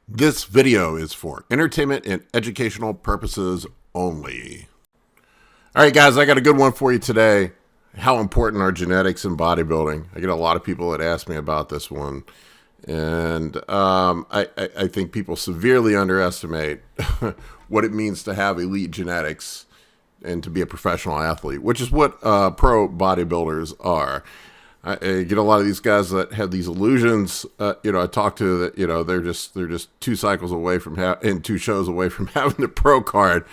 This video is for entertainment and educational purposes only. All right, guys, I got a good one for you today. How important are genetics in bodybuilding? I get a lot of people that ask me about this one. And I think people severely underestimate what it means to have elite genetics and to be a professional athlete, which is what pro bodybuilders are. I get a lot of these guys that have these illusions. I talk to that. They're just 2 cycles away from and 2 shows away from having the pro card.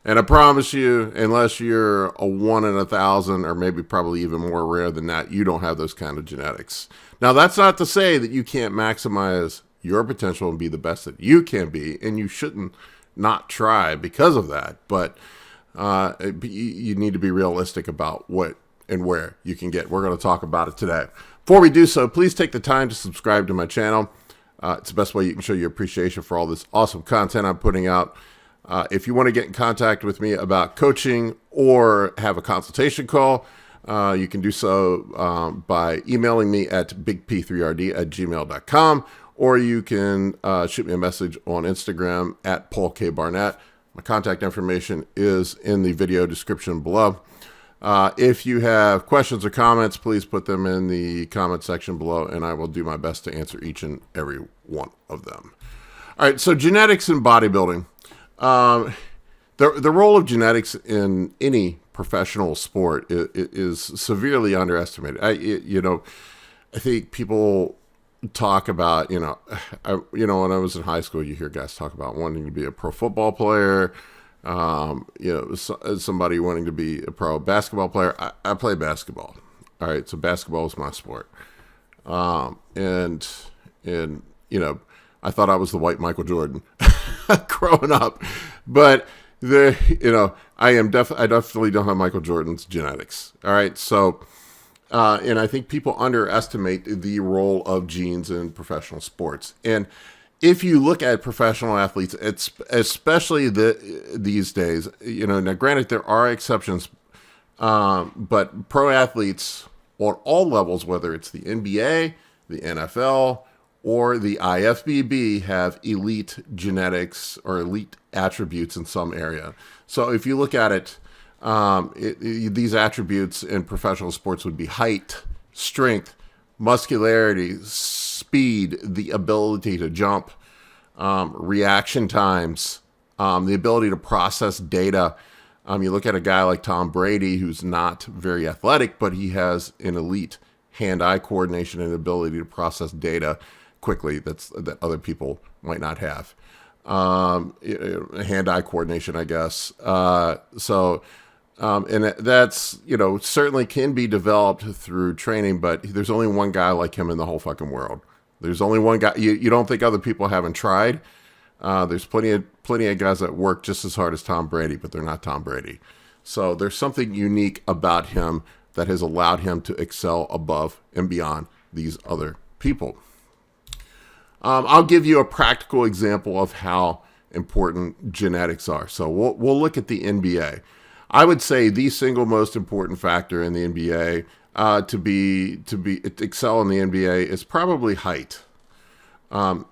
And I promise you, unless you're a 1 in 1,000, or maybe probably even more rare than that, you don't have those kind of genetics. Now, that's not to say that you can't maximize your potential and be the best that you can be, and you shouldn't not try because of that. But you need to be realistic about what and where you can get. We're going to talk about it today. Before we do so, please take the time to subscribe to my channel. It's the best way you can show your appreciation for all this awesome content I'm putting out. If you want to get in contact with me about coaching or have a consultation call, you can do so by emailing me at bigp3rd@gmail.com, or you can shoot me a message on Instagram at Paul K. Barnett. My contact information is in the video description below. If you have questions or comments, please put them in the comment section below, and I will do my best to answer each and every one of them. All right, so genetics in bodybuilding. The role of genetics in any professional sport is severely underestimated. I think people talk about, when I was in high school, you hear guys talk about wanting to be a pro football player, somebody wanting to be a pro basketball player. I play basketball. All right. So basketball is my sport. And I thought I was the white Michael Jordan growing up, but I definitely don't have Michael Jordan's genetics. All right. So, and I think people underestimate the role of genes in professional sports. And if you look at professional athletes, it's especially these days, now granted there are exceptions, but pro athletes on all levels, whether it's the NBA, the NFL, or the IFBB, have elite genetics or elite attributes in some area. So if you look at it, these attributes in professional sports would be height, strength, muscularity, speed, the ability to jump, reaction times, the ability to process data. You look at a guy like Tom Brady, who's not very athletic, but he has an elite hand-eye coordination and ability to process data quickly that other people might not have. Hand-eye coordination, I guess. And that's, certainly can be developed through training, but there's only one guy like him in the whole fucking world. There's only one guy. You don't think other people haven't tried? There's plenty of guys that work just as hard as Tom Brady, but they're not Tom Brady. So there's something unique about him that has allowed him to excel above and beyond these other people. I'll give you a practical example of how important genetics are. So we'll look at the NBA. I would say the single most important factor in the NBA to excel in the NBA is probably height. Now,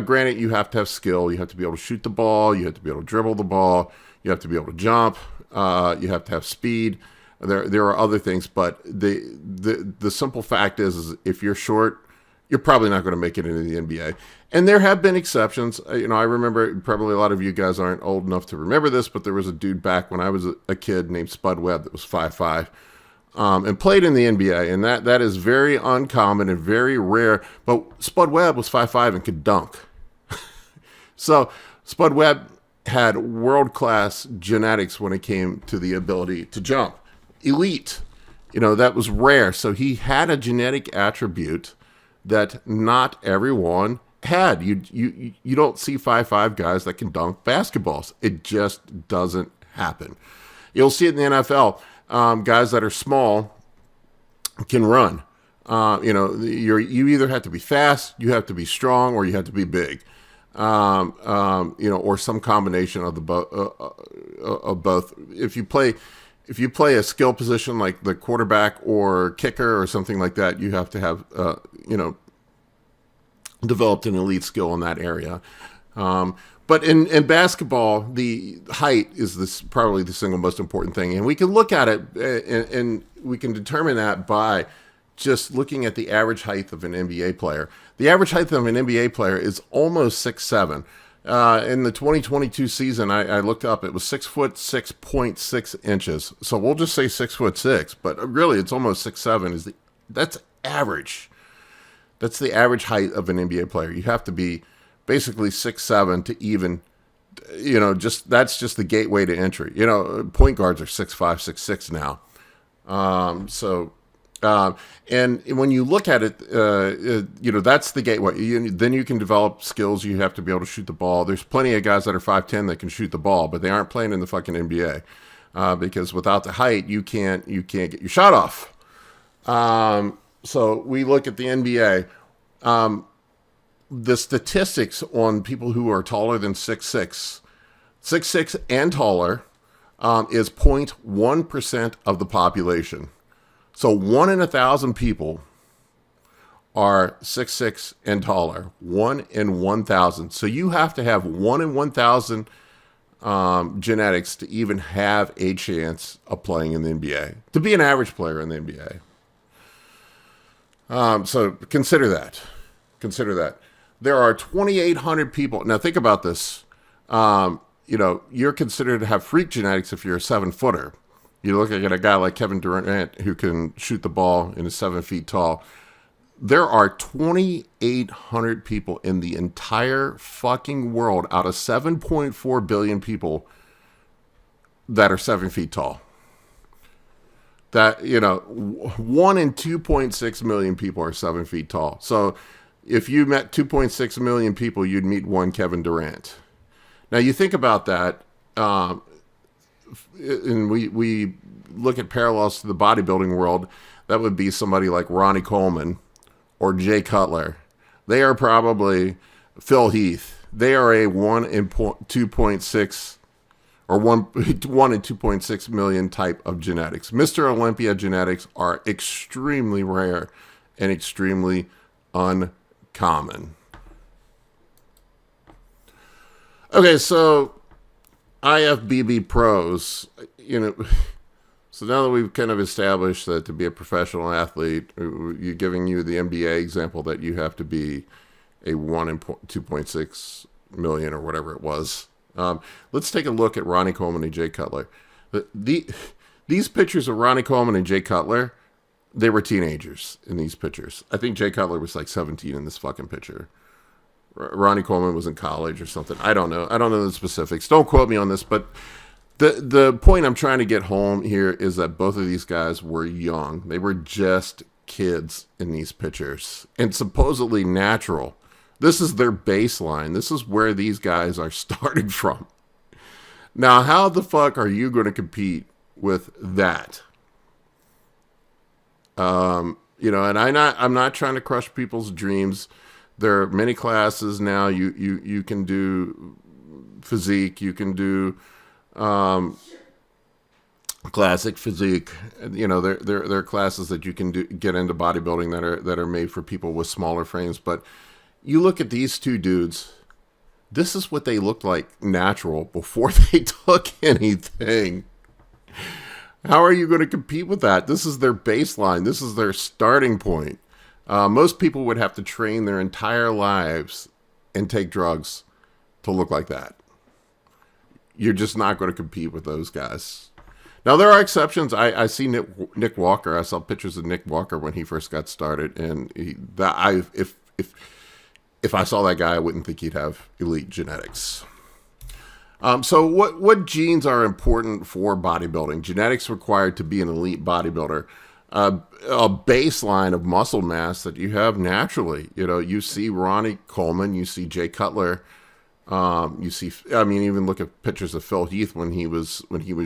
granted, you have to have skill. You have to be able to shoot the ball. You have to be able to dribble the ball. You have to be able to jump. You have to have speed. There are other things, but the simple fact is if you're short, you're probably not going to make it into the NBA. And there have been exceptions. I remember, probably a lot of you guys aren't old enough to remember this, but there was a dude back when I was a kid named Spud Webb that was 5'5", and played in the NBA. And that is very uncommon and very rare. But Spud Webb was 5'5" and could dunk. So Spud Webb had world-class genetics when it came to the ability to jump. Elite. That was rare. So he had a genetic attribute that not everyone had. You don't see 5'5" guys that can dunk basketballs. It just doesn't happen. You'll see it in the NFL. Guys that are small can run. You either have to be fast, you have to be strong, or you have to be big. Or some combination of both. If you play a skill position like the quarterback or kicker or something like that, you have to have developed an elite skill in that area. But in basketball, the height is probably the single most important thing. And we can look at it and we can determine that by just looking at the average height of an NBA player. The average height of an NBA player is almost 6'7". In the 2022 season, I looked up, it was 6 foot 6.6 inches. So we'll just say 6'6", but really it's almost 6'7". That's average. That's the average height of an NBA player. You have to be basically 6'7" to even, that's just the gateway to entry. Point guards are 6'5", 6'6" now. And when you look at it, that's the gateway. Then you can develop skills. You have to be able to shoot the ball. There's plenty of guys that are 5'10" that can shoot the ball, but they aren't playing in the fucking NBA because without the height, you can't get your shot off. So we look at the NBA. The statistics on people who are taller than 6'6", 6'6" and taller, is 0.1% of the population. So 1 in 1,000 people are 6'6" and taller. 1 in 1,000. So you have to have 1 in 1,000 genetics to even have a chance of playing in the NBA, to be an average player in the NBA. So consider that. There are 2,800 people. Now think about this. You're considered to have freak genetics if you're a 7-footer. You look at a guy like Kevin Durant who can shoot the ball and is 7 feet tall. There are 2,800 people in the entire fucking world out of 7.4 billion people that are 7 feet tall. That, 1 in 2.6 million people are 7 feet tall. So if you met 2.6 million people, you'd meet one Kevin Durant. Now you think about that, and we look at parallels to the bodybuilding world. That would be somebody like Ronnie Coleman or Jay Cutler. They are probably Phil Heath. They are a 1 in 2.6 or 1 in 2.6 million type of genetics. Mr. Olympia genetics are extremely rare and extremely uncommon. Okay, so IFBB pros, so now that we've kind of established that to be a professional athlete, you're giving you the NBA example that you have to be a 1 in 2.6 million or whatever it was. Let's take a look at Ronnie Coleman and Jay Cutler. These pictures of Ronnie Coleman and Jay Cutler, they were teenagers in these pictures. I think Jay Cutler was like 17 in this fucking picture. Ronnie Coleman was in college or something. I don't know the specifics. Don't quote me on this, but the point I'm trying to get home here is that both of these guys were young. They were just kids in these pictures and supposedly natural. This is their baseline. This is where these guys are started from. Now, how the fuck are you going to compete with that? And I'm not trying to crush people's dreams. There are many classes now. You can do physique. You can do classic physique. There are classes that you can get into bodybuilding that are made for people with smaller frames. But you look at these two dudes. This is what they looked like natural before they took anything. How are you going to compete with that? This is their baseline. This is their starting point. Most people would have to train their entire lives and take drugs to look like that. You're just not going to compete with those guys. Now, there are exceptions. I see Nick Walker. I saw pictures of Nick Walker when he first got started. And if I saw that guy, I wouldn't think he'd have elite genetics. So what genes are important for bodybuilding? Genetics required to be an elite bodybuilder. A baseline of muscle mass that you have naturally. You see Ronnie Coleman, you see Jay Cutler, even look at pictures of Phil Heath when he was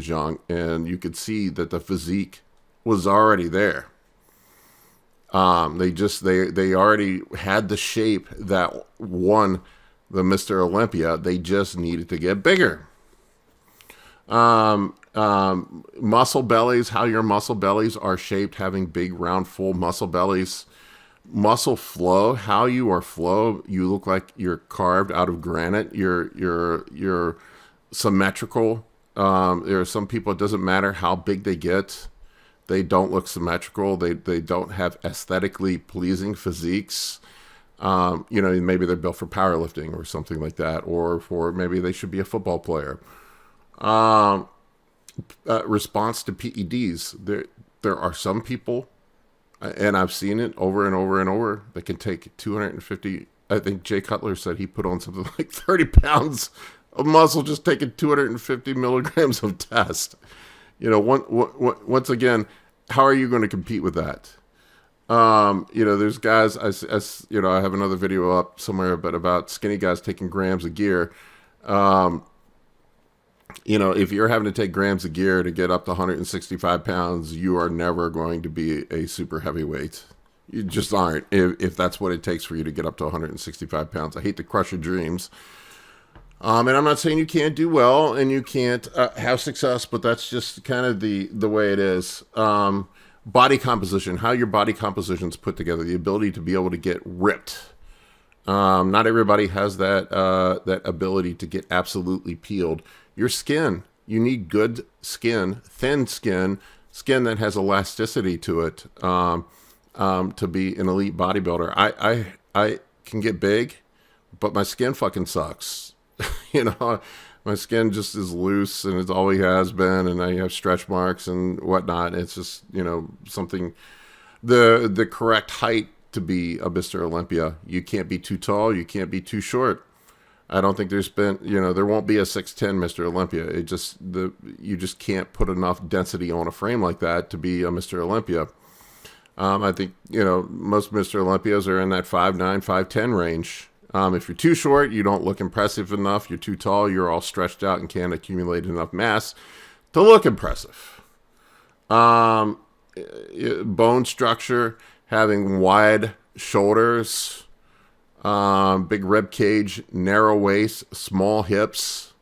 young, and you could see that the physique was already there. They already had the shape that won the Mr. Olympia. They just needed to get bigger. Muscle bellies, how your muscle bellies are shaped, having big, round, full muscle bellies. muscle flow, how you are flow, you look like you're carved out of granite. You're symmetrical. There are some people, it doesn't matter how big they get, they don't look symmetrical. They don't have aesthetically pleasing physiques. Maybe they're built for powerlifting or something like that, or for maybe they should be a football player. Response to PEDs. There are some people, and I've seen it over and over and over, that can take 250. I think Jay Cutler said he put on something like 30 pounds of muscle just taking 250 milligrams of test. Once again, how are you going to compete with that? There's guys, I have another video up somewhere, but about skinny guys taking grams of gear. If you're having to take grams of gear to get up to 165 pounds, you are never going to be a super heavyweight. You just aren't, if that's what it takes for you to get up to 165 pounds. I hate to crush your dreams. And I'm not saying you can't do well and you can't have success, but that's just kind of the way it is. Body composition, how your body composition is put together, the ability to be able to get ripped. Not everybody has that ability to get absolutely peeled. Your skin, you need good skin, thin skin that has elasticity to it, to be an elite bodybuilder. I can get big, but my skin fucking sucks. My skin just is loose, and it always has been, and I have stretch marks and whatnot. It's just, something, the correct height to be a Mr. Olympia. You can't be too tall, you can't be too short. I don't think there's been, there won't be a 6'10" Mr. Olympia. You just can't put enough density on a frame like that to be a Mr. Olympia. I think, most Mr. Olympias are in that 5'9", 5'10" range. If you're too short, you don't look impressive enough. You're too tall, you're all stretched out and can't accumulate enough mass to look impressive. Bone structure, having wide shoulders, big rib cage, narrow waist, small hips.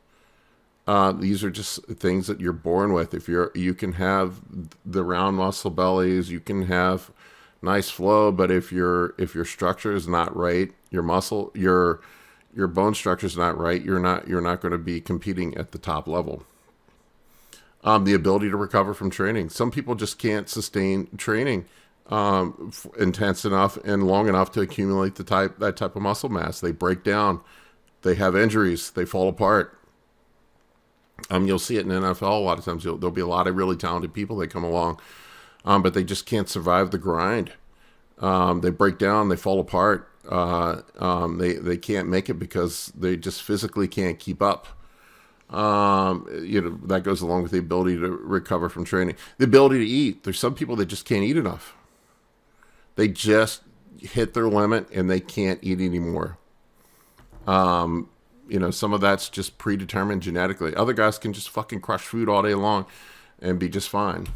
These are just things that you're born with. You can have the round muscle bellies, you can have nice flow, but if your structure is not right, your bone structure is not right, you're not going to be competing at the top level. The ability to recover from training. Some people just can't sustain training intense enough and long enough to accumulate that type of muscle mass. They break down, they have injuries, they fall apart. You'll see it in the NFL a lot of times. There'll be a lot of really talented people that come along, but they just can't survive the grind. They break down, they fall apart. They can't make it because they just physically can't keep up. That goes along with the ability to recover from training. The ability to eat. There's some people that just can't eat enough. They just hit their limit and they can't eat anymore. Some of that's just predetermined genetically. Other guys can just fucking crush food all day long and be just fine.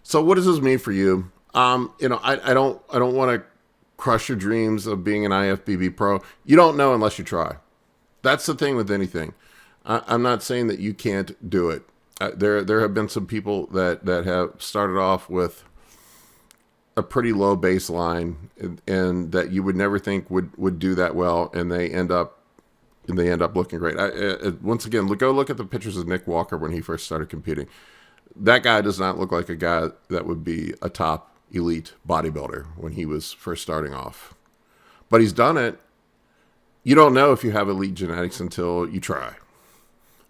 So what does this mean for you? I don't want to crush your dreams of being an IFBB pro. You don't know unless you try. That's the thing with anything. I'm not saying that you can't do it. There have been some people that have started off with a pretty low baseline and that you would never think would do that well, and they end up looking great. Once again, go look at the pictures of Nick Walker when he first started competing. That guy does not look like a guy that would be a top elite bodybuilder when he was first starting off. But he's done it. You don't know if you have elite genetics until you try.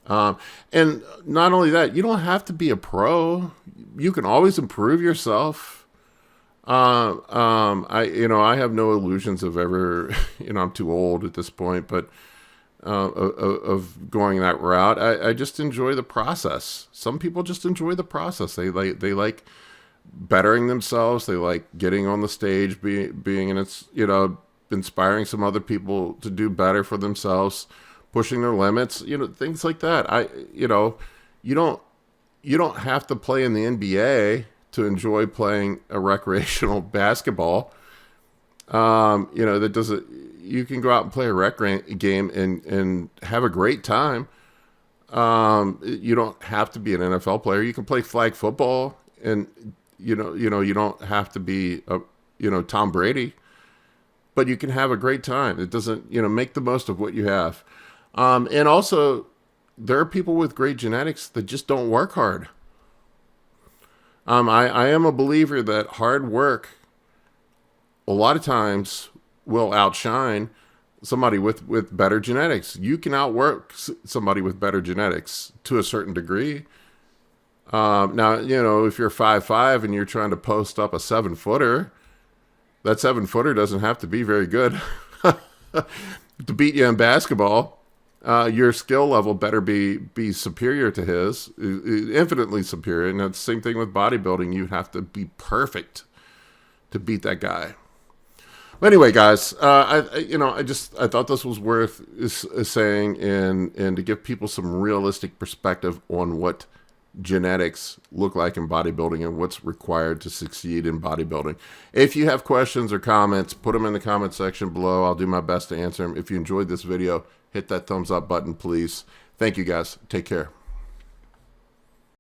And not only that, you don't have to be a pro. You can always improve yourself. I have no illusions of ever, I'm too old at this point, but of going that route. I just enjoy the process. Some people just enjoy the process. They like bettering themselves. They like getting on the stage, being in its, inspiring some other people to do better for themselves, pushing their limits, things like that. You don't have to play in the NBA to enjoy playing a recreational basketball. That doesn't. You can go out and play a rec game and have a great time. You don't have to be an NFL player. You can play flag football, and you don't have to be Tom Brady. but you can have a great time. It doesn't, make the most of what you have. And also, there are people with great genetics that just don't work hard. I am a believer that hard work a lot of times will outshine somebody with better genetics. You can outwork somebody with better genetics to a certain degree. Now, if you're 5'5" and you're trying to post up a 7-footer, that 7-footer doesn't have to be very good to beat you in basketball. Your skill level better be superior to his, infinitely superior. And that's the same thing with bodybuilding. You have to be perfect to beat that guy. Anyway, guys, I thought this was worth saying and to give people some realistic perspective on what genetics look like in bodybuilding and what's required to succeed in bodybuilding. If you have questions or comments, put them in the comment section below. I'll do my best to answer them. If you enjoyed this video, hit that thumbs up button, please. Thank you, guys. Take care.